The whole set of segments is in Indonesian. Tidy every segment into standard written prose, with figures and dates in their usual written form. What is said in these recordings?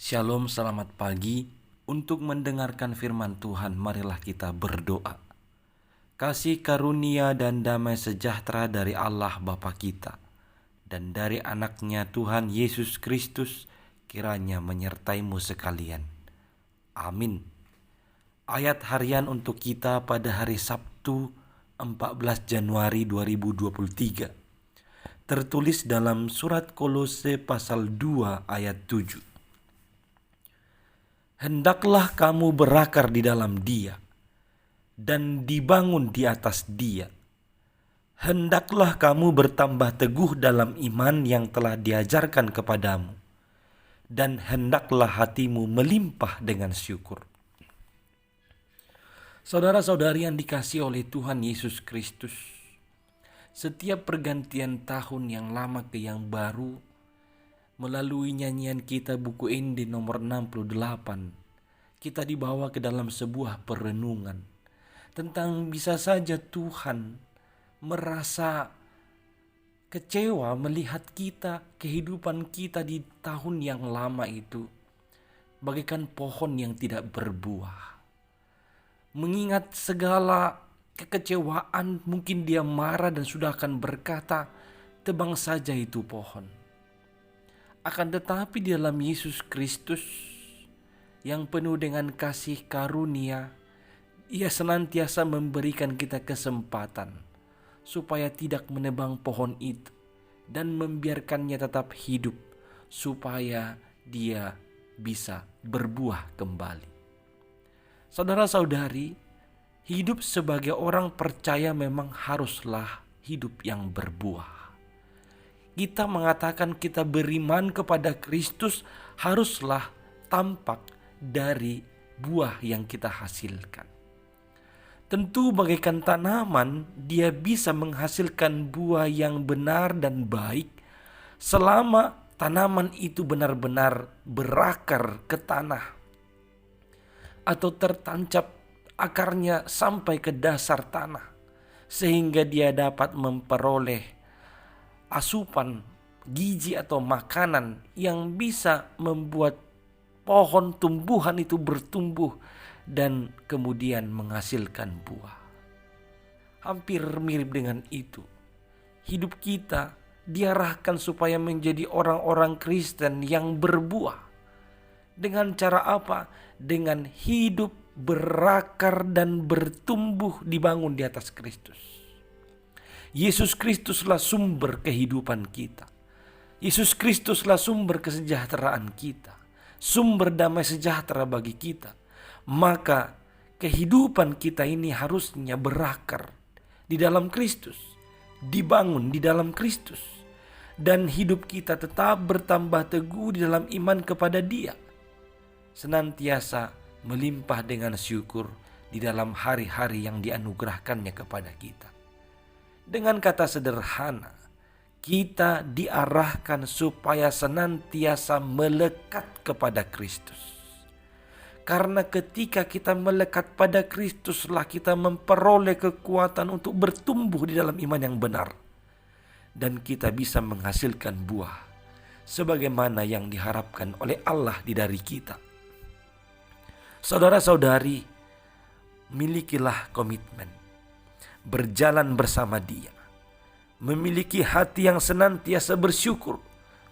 Shalom, selamat pagi. Untuk mendengarkan firman Tuhan, marilah kita berdoa. Kasih karunia dan damai sejahtera dari Allah Bapa kita dan dari anaknya Tuhan Yesus Kristus kiranya menyertaimu sekalian. Amin. Ayat harian untuk kita pada hari Sabtu 14 Januari 2023 tertulis dalam surat Kolose pasal 2 ayat 7. Hendaklah kamu berakar di dalam Dia dan dibangun di atas Dia. Hendaklah kamu bertambah teguh dalam iman yang telah diajarkan kepadamu, dan hendaklah hatimu melimpah dengan syukur. Saudara-saudari yang dikasihi oleh Tuhan Yesus Kristus, setiap pergantian tahun yang lama ke yang baru, melalui nyanyian kita buku Inde nomor 68, kita dibawa ke dalam sebuah perenungan tentang bisa saja Tuhan merasa kecewa melihat kita, kehidupan kita di tahun yang lama itu bagaikan pohon yang tidak berbuah. Mengingat segala kekecewaan, mungkin dia marah dan sudah akan berkata, tebang saja itu pohon. Akan tetapi di dalam Yesus Kristus yang penuh dengan kasih karunia, Ia senantiasa memberikan kita kesempatan supaya tidak menebang pohon itu dan membiarkannya tetap hidup supaya dia bisa berbuah kembali. Saudara-saudari, hidup sebagai orang percaya memang haruslah hidup yang berbuah. Kita mengatakan kita beriman kepada Kristus haruslah tampak dari buah yang kita hasilkan. Tentu bagaikan tanaman, dia bisa menghasilkan buah yang benar dan baik selama tanaman itu benar-benar berakar ke tanah atau tertancap akarnya sampai ke dasar tanah sehingga dia dapat memperoleh asupan gizi atau makanan yang bisa membuat pohon tumbuhan itu bertumbuh dan kemudian menghasilkan buah. Hampir mirip dengan itu. Hidup kita diarahkan supaya menjadi orang-orang Kristen yang berbuah. Dengan cara apa? Dengan hidup berakar dan bertumbuh dibangun di atas Kristus. Yesus Kristuslah sumber kehidupan kita. Yesus Kristuslah sumber kesejahteraan kita, sumber damai sejahtera bagi kita. Maka kehidupan kita ini harusnya berakar di dalam Kristus, dibangun di dalam Kristus, dan hidup kita tetap bertambah teguh di dalam iman kepada Dia, senantiasa melimpah dengan syukur di dalam hari-hari yang dianugerahkannya kepada kita. Dengan kata sederhana, kita diarahkan supaya senantiasa melekat kepada Kristus. Karena ketika kita melekat pada Kristuslah kita memperoleh kekuatan untuk bertumbuh di dalam iman yang benar. Dan kita bisa menghasilkan buah sebagaimana yang diharapkan oleh Allah dari kita. Saudara-saudari, milikilah komitmen berjalan bersama Dia, memiliki hati yang senantiasa bersyukur,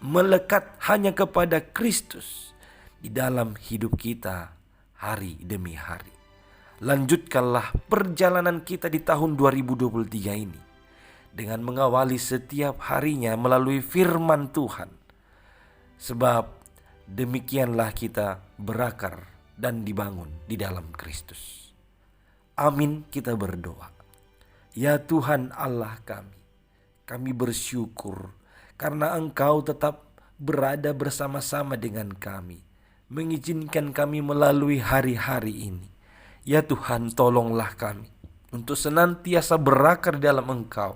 melekat hanya kepada Kristus di dalam hidup kita hari demi hari. Lanjutkanlah perjalanan kita di tahun 2023 ini dengan mengawali setiap harinya melalui firman Tuhan, sebab demikianlah kita berakar dan dibangun di dalam Kristus. Amin, kita berdoa. Ya Tuhan Allah kami bersyukur karena Engkau tetap berada bersama-sama dengan kami, mengizinkan kami melalui hari-hari ini. Ya Tuhan, tolonglah kami untuk senantiasa berakar di dalam Engkau,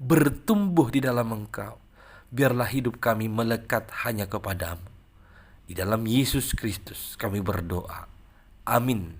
bertumbuh di dalam Engkau. Biarlah hidup kami melekat hanya kepadamu. Di dalam Yesus Kristus kami berdoa. Amin.